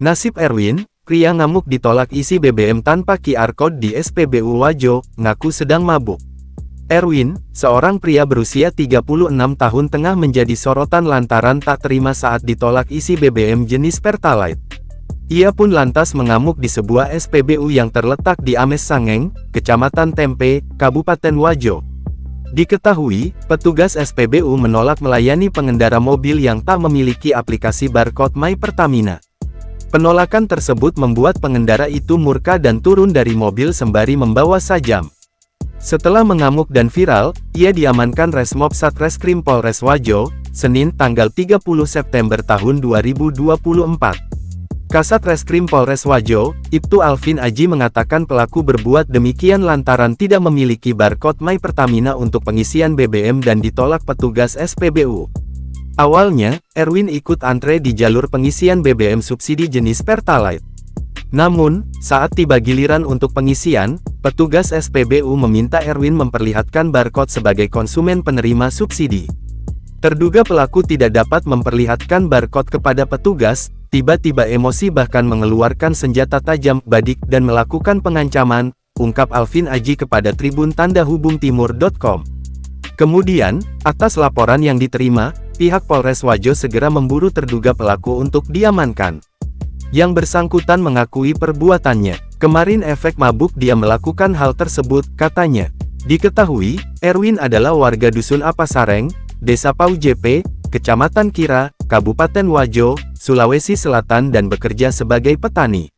Nasib Erwin, pria ngamuk ditolak isi BBM tanpa QR Code di SPBU Wajo, ngaku sedang mabuk. Erwin, seorang pria berusia 36 tahun tengah menjadi sorotan lantaran tak terima saat ditolak isi BBM jenis Pertalite. Ia pun lantas mengamuk di sebuah SPBU yang terletak di Ames Sangeng, Kecamatan Tempe, Kabupaten Wajo. Diketahui, petugas SPBU menolak melayani pengendara mobil yang tak memiliki aplikasi barcode My Pertamina. Penolakan tersebut membuat pengendara itu murka dan turun dari mobil sembari membawa sajam. Setelah mengamuk dan viral, ia diamankan Resmob Satreskrim Polres Wajo, Senin tanggal 30 September tahun 2024. Kasat Reskrim Polres Wajo, Ibtu Alvin Aji mengatakan pelaku berbuat demikian lantaran tidak memiliki barcode My Pertamina untuk pengisian BBM dan ditolak petugas SPBU. Awalnya, Erwin ikut antre di jalur pengisian BBM subsidi jenis Pertalite. Namun, saat tiba giliran untuk pengisian, petugas SPBU meminta Erwin memperlihatkan barcode sebagai konsumen penerima subsidi. Terduga pelaku tidak dapat memperlihatkan barcode kepada petugas, tiba-tiba emosi bahkan mengeluarkan senjata tajam, badik, dan melakukan pengancaman, ungkap Alvin Aji kepada Tribun Tanda Hubung Timur.com. Kemudian, atas laporan yang diterima, pihak Polres Wajo segera memburu terduga pelaku untuk diamankan. Yang bersangkutan mengakui perbuatannya. Kemarin efek mabuk dia melakukan hal tersebut, katanya. Diketahui, Erwin adalah warga Dusun Apasareng, Desa Pau JP, Kecamatan Kira, Kabupaten Wajo, Sulawesi Selatan dan bekerja sebagai petani.